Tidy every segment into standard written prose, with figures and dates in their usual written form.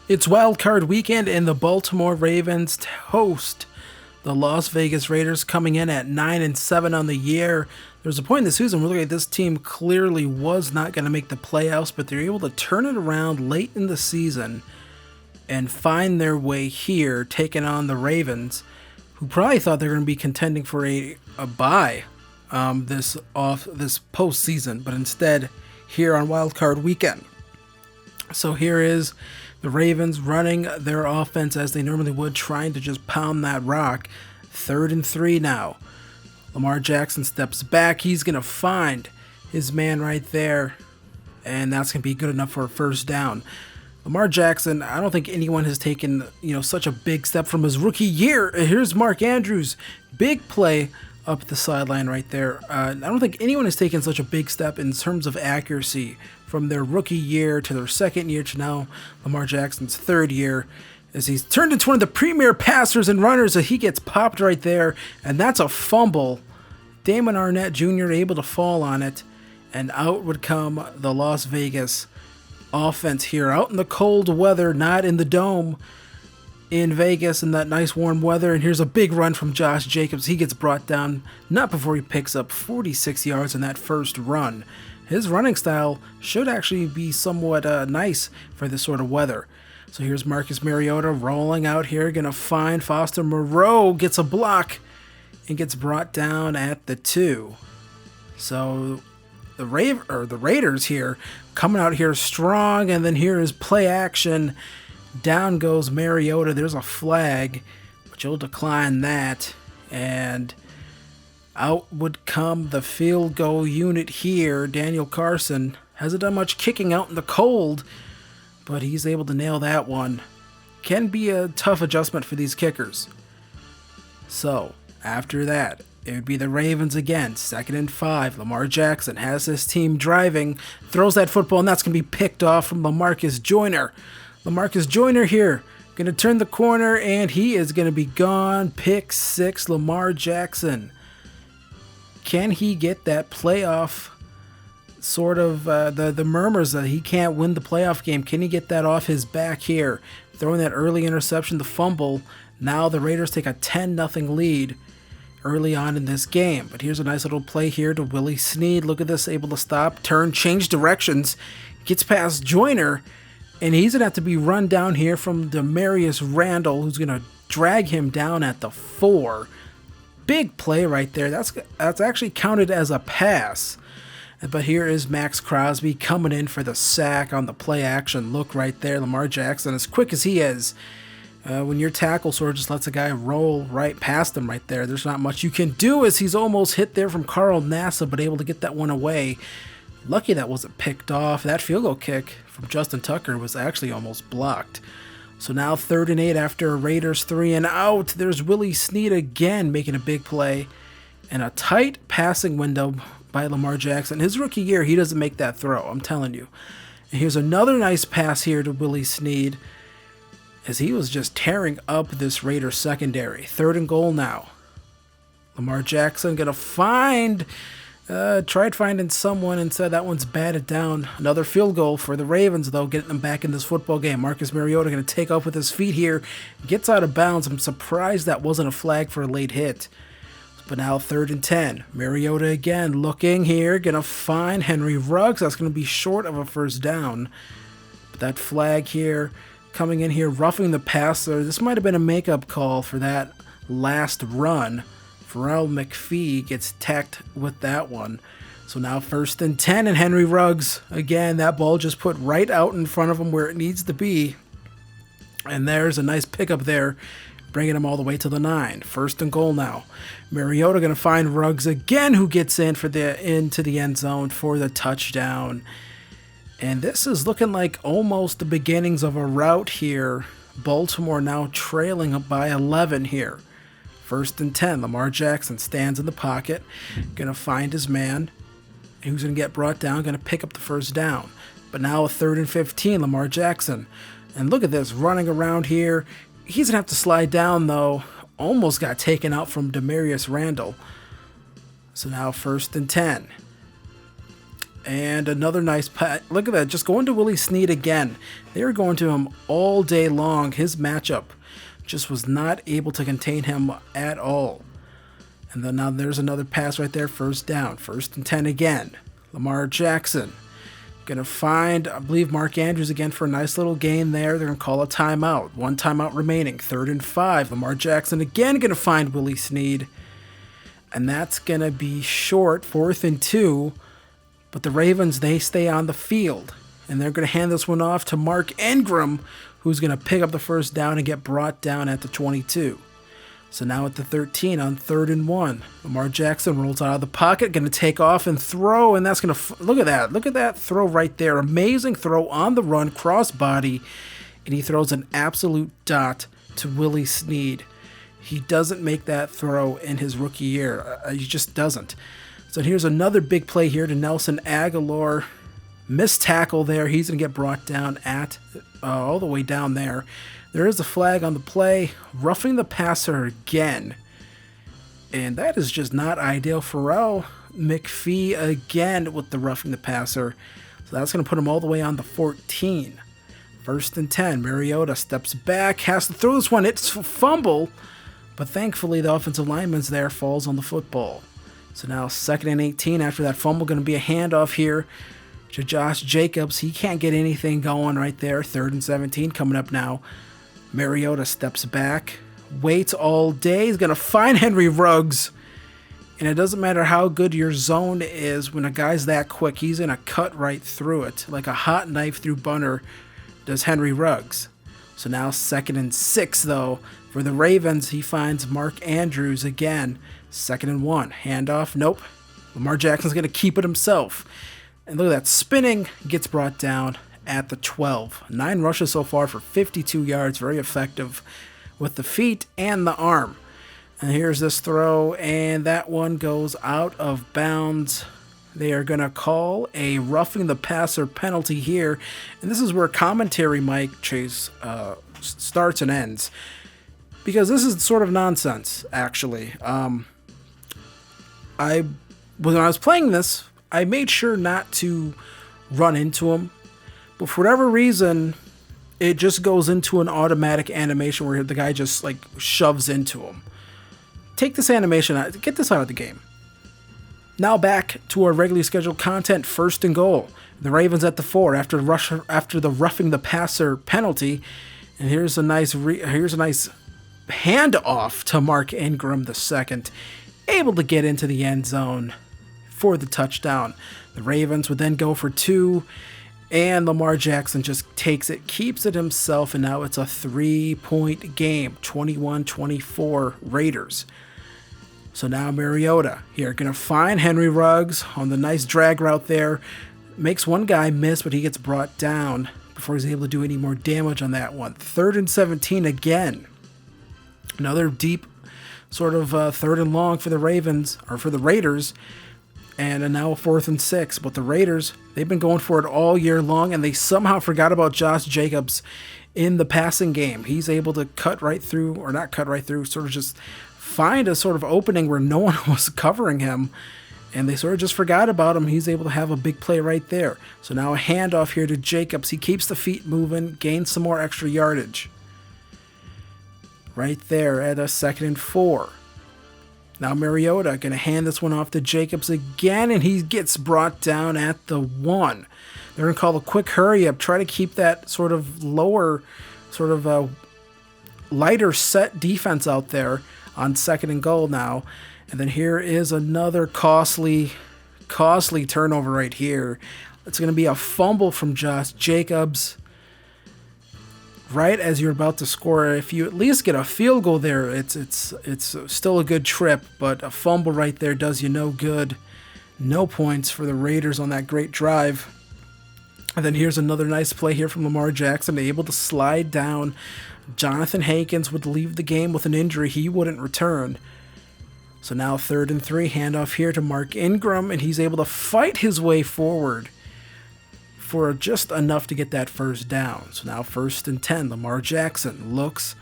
It's Wildcard weekend, and the Baltimore Ravens host the Las Vegas Raiders, coming in at 9-7 on the year. There's a point in the season where this team clearly was not going to make the playoffs, but they're able to turn it around late in the season and find their way here, taking on the Ravens, who probably thought they were going to be contending for a bye this postseason, but instead here on Wildcard weekend. So here is the Ravens running their offense as they normally would, trying to just pound that rock. 3rd and 3 now. Lamar Jackson steps back. He's going to find his man right there, and that's going to be good enough for a first down. Lamar Jackson, I don't think anyone has taken such a big step from his rookie year. Here's Mark Andrews. Big play up the sideline right there. I don't think anyone has taken such a big step in terms of accuracy from their rookie year to their second year to now Lamar Jackson's third year, as he's turned into one of the premier passers and runners. He gets popped right there, and that's a fumble. Damon Arnett Jr. able to fall on it, and out would come the Las Vegas offense here, out in the cold weather, not in the dome in Vegas in that nice warm weather. And here's a big run from Josh Jacobs. He gets brought down not before he picks up 46 yards in that first run. His running style should actually be somewhat nice for this sort of weather. So here's Marcus Mariota rolling out here, gonna find Foster Moreau, gets a block and gets brought down at the 2. So the Raiders here coming out here strong, and then here is play action. Down goes Mariota. There's a flag, but you'll decline that, and out would come the field goal unit here. Daniel Carson hasn't done much kicking out in the cold, but he's able to nail that one. Can be a tough adjustment for these kickers. So after that, it would be the Ravens again. 2nd and 5. Lamar Jackson has his team driving, throws that football, and that's going to be picked off from Lamarcus Joyner. Lamarcus Joyner here, going to turn the corner, and he is going to be gone. Pick 6, Lamar Jackson. Can he get that playoff sort of the murmurs that he can't win the playoff game? Can he get that off his back here? Throwing that early interception, the fumble. Now the Raiders take a 10-0 lead early on in this game. But here's a nice little play here to Willie Snead. Look at this, able to stop, turn, change directions. Gets past Joyner, and he's going to have to be run down here from Demarius Randall, who's going to drag him down at the 4. Big play right there. That's actually counted as a pass. But here is Max Crosby coming in for the sack on the play action look right there. Lamar Jackson, as quick as he is, when your tackle sort of just lets a guy roll right past him right there, there's not much you can do, as he's almost hit there from Carl Nassib, but able to get that one away. Lucky that wasn't picked off. That field goal kick from Justin Tucker was actually almost blocked. So now 3rd and 8 after Raiders 3 and out. There's Willie Snead again making a big play, and a tight passing window by Lamar Jackson. His rookie year, he doesn't make that throw, I'm telling you. And here's another nice pass here to Willie Snead, as he was just tearing up this Raiders secondary. 3rd and goal now. Lamar Jackson gonna tried finding someone, and said that one's batted down. Another field goal for the Ravens, though, getting them back in this football game. Marcus Mariota going to take off with his feet here. Gets out of bounds. I'm surprised that wasn't a flag for a late hit. But now 3rd and 10. Mariota again looking here. Going to find Henry Ruggs. That's going to be short of a first down. But that flag here, coming in here, roughing the passer. This might have been a makeup call for that last run. Pharrell McPhee gets tacked with that one. So now 1st and 10, and Henry Ruggs, again, that ball just put right out in front of him where it needs to be. And there's a nice pickup there, bringing him all the way to the 9. 1st and goal now. Mariota going to find Ruggs again, who gets into the end zone for the touchdown. And this is looking like almost the beginnings of a rout here. Baltimore now trailing up by 11 here. 1st and 10. Lamar Jackson stands in the pocket, gonna find his man, who's gonna get brought down, gonna pick up the first down. But now a 3rd and 15. Lamar Jackson, and look at this, running around here. He's gonna have to slide down though. Almost got taken out from Demarius Randall. So now 1st and 10. And another nice pat. Look at that, just going to Willie Snead again. They were going to him all day long. His matchup just was not able to contain him at all. And then now there's another pass right there, first down. 1st and 10 again. Lamar Jackson gonna find, I believe, Mark Andrews again for a nice little gain there. They're gonna call a timeout. 1 timeout remaining. 3rd and 5. Lamar Jackson again gonna find Willie Snead. And that's gonna be short, 4th and 2. But the Ravens, they stay on the field. And they're gonna hand this one off to Mark Ingram, who's gonna pick up the first down and get brought down at the 22. So now at the 13 on 3rd and 1, Lamar Jackson rolls out of the pocket, going to take off and throw, and that's going to, look at that throw right there. Amazing throw on the run, crossbody, and he throws an absolute dot to Willie Snead. He doesn't make that throw in his rookie year. He just doesn't. So here's another big play here to Nelson Aguilar. Missed tackle there. He's going to get brought down at all the way down there. There is a flag on the play, roughing the passer again. And that is just not ideal. Pharrell McPhee again with the roughing the passer. So that's going to put him all the way on the 14. 1st and 10. Mariota steps back, has to throw this one. It's a fumble. But thankfully the offensive lineman's there, falls on the football. So now 2nd and 18 after that fumble. Going to be a handoff here to Josh Jacobs. He can't get anything going right there. 3rd and 17 coming up now. Mariota steps back, waits all day. He's going to find Henry Ruggs. And it doesn't matter how good your zone is, when a guy's that quick, he's going to cut right through it. Like a hot knife through butter does Henry Ruggs. So now 2nd and 6, though. For the Ravens, he finds Mark Andrews again. 2nd and 1. Handoff. Nope. Lamar Jackson's going to keep it himself. And look at that. Spinning. Gets brought down at the 12. 9 rushes so far for 52 yards. Very effective with the feet and the arm. And here's this throw, and that one goes out of bounds. They are going to call a roughing the passer penalty here. And this is where commentary, Mike Chase, starts and ends. Because this is sort of nonsense, actually. When I was playing this, I made sure not to run into him. But for whatever reason, it just goes into an automatic animation where the guy just like shoves into him. Take this animation out. Get this out of the game. Now back to our regularly scheduled content. 1st and goal. The Ravens at the 4 after the roughing the passer penalty. And here's a nice handoff to Mark Ingram II, able to get into the end zone for the touchdown. The Ravens would then go for 2. And Lamar Jackson just takes it, keeps it himself, and now it's a 3-point game, 21-24 Raiders. So now Mariota here, going to find Henry Ruggs on the nice drag route there. Makes one guy miss, but he gets brought down before he's able to do any more damage on that one. 3rd and 17 again. Another deep sort of 3rd and long for the Ravens, or for the Raiders. And now 4th and 6. But the Raiders, they've been going for it all year long, and they somehow forgot about Josh Jacobs in the passing game. He's able to cut right through, or not cut right through, sort of just find a sort of opening where no one was covering him. And they sort of just forgot about him. He's able to have a big play right there. So now a handoff here to Jacobs. He keeps the feet moving, gains some more extra yardage. Right there at a 2nd and 4. Now Mariota going to hand this one off to Jacobs again, and he gets brought down at the 1. They're going to call a quick hurry up, try to keep that sort of lower, sort of lighter set defense out there on 2nd and goal now. And then here is another costly turnover right here. It's going to be a fumble from Josh Jacobs. Right as you're about to score, if you at least get a field goal there, it's still a good trip, but a fumble right there does you no good. No points for the Raiders on that great drive. And then here's another nice play here from Lamar Jackson, able to slide down. Jonathan Hankins would leave the game with an injury. He wouldn't return. So now 3rd and 3, handoff here to Mark Ingram, and he's able to fight his way forward for just enough to get that first down. So now 1st and 10. Lamar Jackson looks,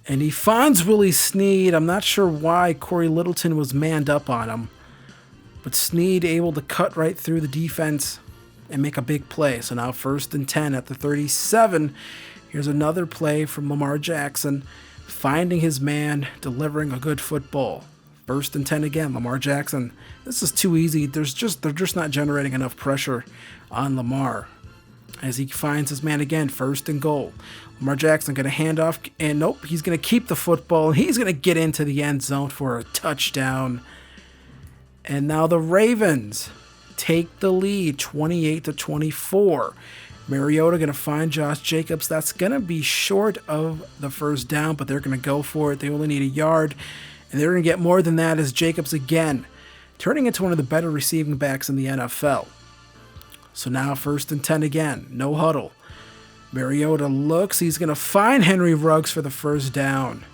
and he finds Willie Snead. I'm not sure why Corey Littleton was manned up on him, but Snead able to cut right through the defense and make a big play. So now 1st and 10 at the 37. Here's another play from Lamar Jackson, finding his man, delivering a good football. 1st and 10 again, Lamar Jackson. This is too easy. They're just not generating enough pressure on Lamar. As he finds his man again, 1st and goal. Lamar Jackson going to hand off, and nope, he's going to keep the football. He's going to get into the end zone for a touchdown. And now the Ravens take the lead, 28-24. Mariota going to find Josh Jacobs. That's going to be short of the 1st down, but they're going to go for it. They only need a yard, and they're going to get more than that as Jacobs again, turning into one of the better receiving backs in the NFL. So now 1st and 10 again, no huddle. Mariota looks, he's going to find Henry Ruggs for the 1st down.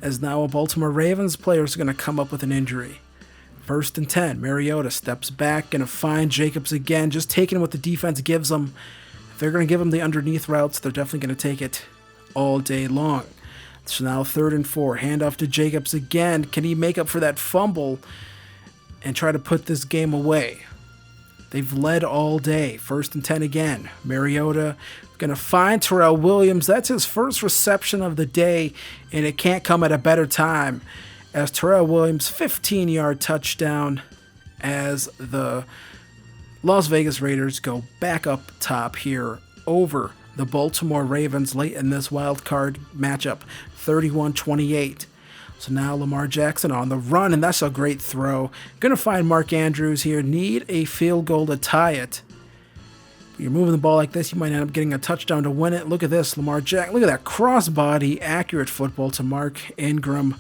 As now a Baltimore Ravens player is going to come up with an injury. 1st and 10, Mariota steps back, going to find Jacobs again, just taking what the defense gives them. If they're going to give them the underneath routes, they're definitely going to take it all day long. So now 3rd and 4, handoff to Jacobs again. Can he make up for that fumble and try to put this game away? They've led all day. 1st and 10 again. Mariota going to find Terrell Williams. That's his first reception of the day, and it can't come at a better time as Terrell Williams, 15-yard touchdown as the Las Vegas Raiders go back up top here over the Baltimore Ravens late in this wild card matchup, 31-28. So now Lamar Jackson on the run, and that's a great throw. Going to find Mark Andrews here. Need a field goal to tie it. You're moving the ball like this, you might end up getting a touchdown to win it. Look at this, Lamar Jackson. Look at that crossbody, accurate football to Mark Ingram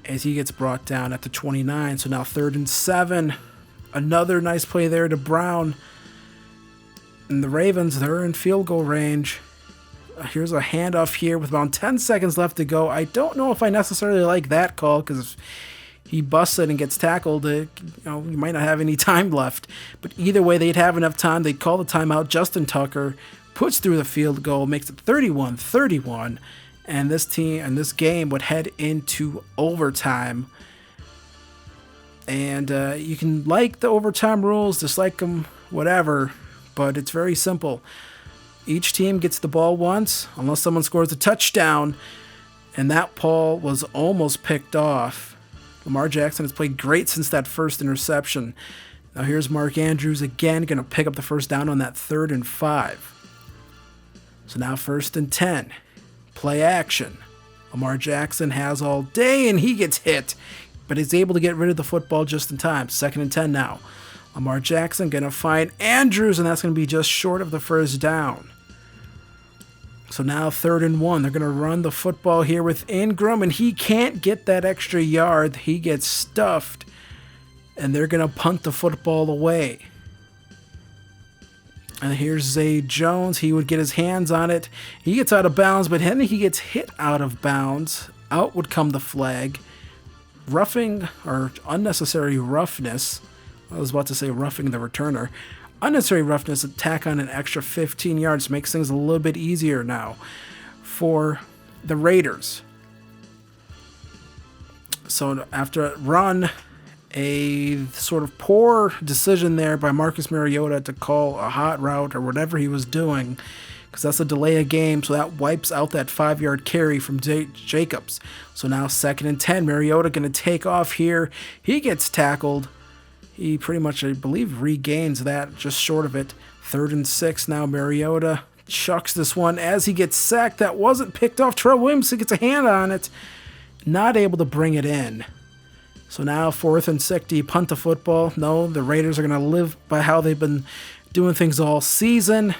as he gets brought down at the 29. So now 3rd and 7. Another nice play there to Brown. And the Ravens, they're in field goal range. Here's a handoff here with about 10 seconds left to go. I don't know if I necessarily like that call because if he busts it and gets tackled, you might not have any time left. But either way, they'd have enough time. They'd call the timeout. Justin Tucker puts through the field goal, makes it 31-31. And this team and this game would head into overtime. And you can like the overtime rules, dislike them, whatever. But it's very simple. Each team gets the ball once, unless someone scores a touchdown. And that ball was almost picked off. Lamar Jackson has played great since that first interception. Now here's Mark Andrews again, going to pick up the 1st down on that 3rd and 5. So now 1st and 10. Play action. Lamar Jackson has all day, and he gets hit. But he's able to get rid of the football just in time. 2nd and 10 now. Lamar Jackson going to find Andrews, and that's going to be just short of the 1st down. So now 3rd and 1. They're going to run the football here with Ingram, and he can't get that extra yard. He gets stuffed, and they're going to punt the football away. And here's Zay Jones. He would get his hands on it. He gets out of bounds, but then he gets hit out of bounds. Out would come the flag. Roughing or unnecessary roughness. I was about to say roughing the returner. Unnecessary roughness, attack on an extra 15 yards. Makes things a little bit easier now for the Raiders. So after a run, a sort of poor decision there by Marcus Mariota to call a hot route or whatever he was doing, because that's a delay of game, so that wipes out that 5-yard carry from Jacobs. So now 2nd and 10, Mariota going to take off here. He gets tackled. He pretty much, I believe, regains that, just short of it. 3rd and 6 now, Mariota chucks this one as he gets sacked. That wasn't picked off. Terrell Williams gets a hand on it, not able to bring it in. So now 4th and 6, do you punt the football? No, the Raiders are going to live by how they've been doing things all season.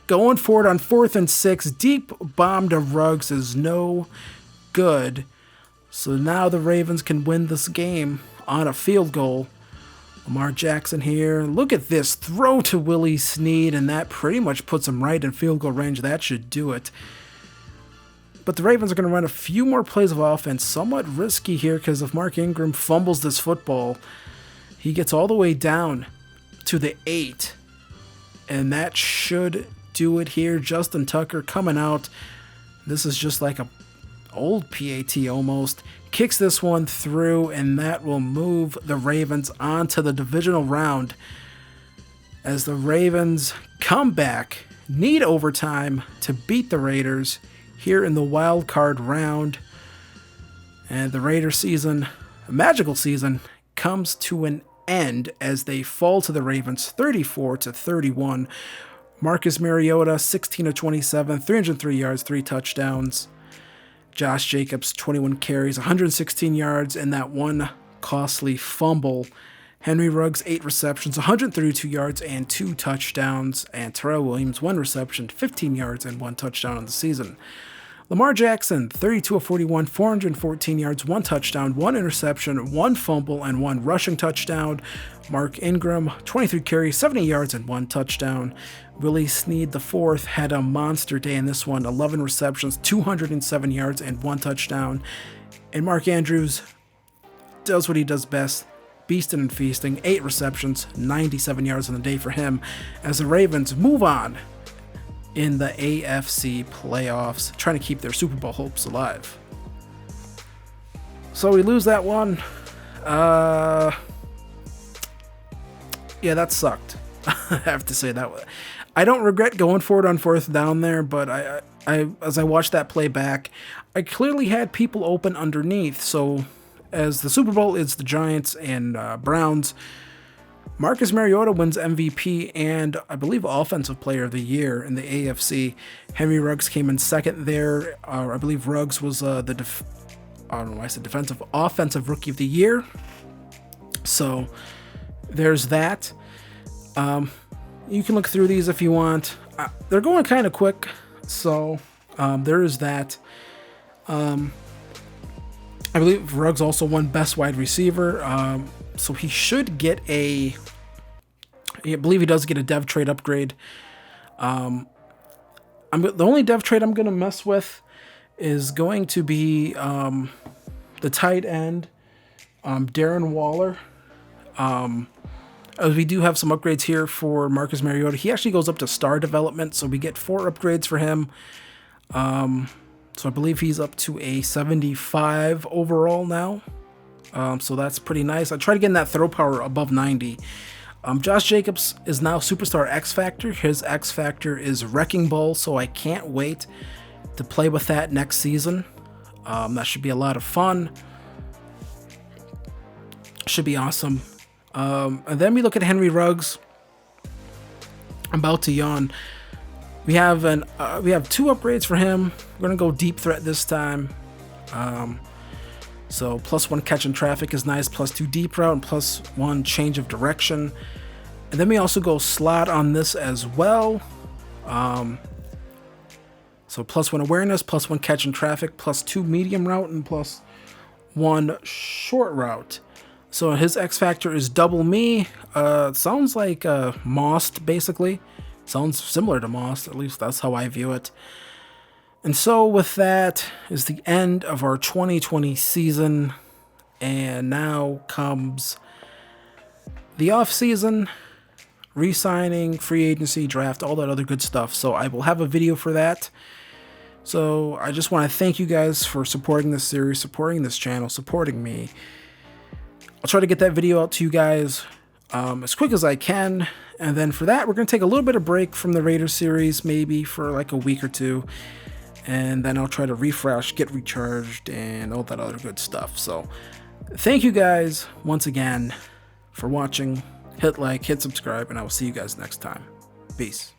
Going for it on 4th and 6, deep bomb to Ruggs is no good. So now the Ravens can win this game on a field goal. Lamar Jackson here. Look at this throw to Willie Snead, and that pretty much puts him right in field goal range. That should do it. But the Ravens are going to run a few more plays of offense. Somewhat risky here because if Mark Ingram fumbles this football, he gets all the way down to the 8. And that should do it here. Justin Tucker coming out. This is just like a old PAT almost. Kicks this one through, and that will move the Ravens on to the divisional round as the Ravens come back, need overtime to beat the Raiders here in the wild card round. And the Raiders season, a magical season, comes to an end as they fall to the Ravens 34-31. Marcus Mariota, 16 of 27, 303 yards, 3 touchdowns. Josh Jacobs, 21 carries, 116 yards, and that one costly fumble. Henry Ruggs, 8 receptions, 132 yards, and 2 touchdowns. And Terrell Williams, 1 reception, 15 yards, and 1 touchdown on the season. Lamar Jackson, 32 of 41, 414 yards, 1 touchdown, 1 interception, 1 fumble, and 1 rushing touchdown. Mark Ingram, 23 carries, 70 yards, and 1 touchdown. Willie Snead IV had a monster day in this one, 11 receptions, 207 yards, and 1 touchdown. And Mark Andrews does what he does best, beasting and feasting, 8 receptions, 97 yards on the day for him, as the Ravens move on in the AFC playoffs, trying to keep their Super Bowl hopes alive. So we lose that one. Yeah, that sucked. I have to say that. I don't regret going for it on 4th down there, but I as I watched that play back, I clearly had people open underneath. So as the Super Bowl is the Giants and Browns, Marcus Mariota wins MVP and I believe Offensive Player of the Year in the AFC. Henry Ruggs came in second there. I believe Ruggs was I don't know why I said defensive, Offensive Rookie of the Year. So there's that. You can look through these if you want. They're going kind of quick, so there is that. I believe Ruggs also won Best Wide Receiver, so he should get I believe he does get a dev trade upgrade. The only dev trade I'm going to mess with is going to be the tight end, Darren Waller. We do have some upgrades here for Marcus Mariota. He actually goes up to star development, so we get 4 upgrades for him. So I believe he's up to a 75 overall now. So that's pretty nice. I tried to get that throw power above 90. Josh Jacobs is now Superstar X Factor. His X Factor is Wrecking Ball, so I can't wait to play with that next season. That should be a lot of fun. Should be awesome. And then we look at Henry Ruggs. I'm about to yawn. We have 2 upgrades for him. We're gonna go deep threat this time. So +1 catch in traffic is nice, +2 deep route, and +1 change of direction. And then we also go slot on this as well. So +1 awareness, +1 catch in traffic, +2 medium route, and +1 short route. So his X Factor is double me. Sounds like Most, basically. Sounds similar to Most, at least that's how I view it. And so with that is the end of our 2020 season. And now comes the off-season, re-signing, free agency, draft, all that other good stuff. So I will have a video for that. So I just want to thank you guys for supporting this series, supporting this channel, supporting me. I'll try to get that video out to you guys as quick as I can. And then for that, we're going to take a little bit of break from the Raiders series, maybe for like a week or 2. And then I'll try to refresh, get recharged, and all that other good stuff. So thank you guys once again for watching. Hit like, hit subscribe, and I will see you guys next time. Peace.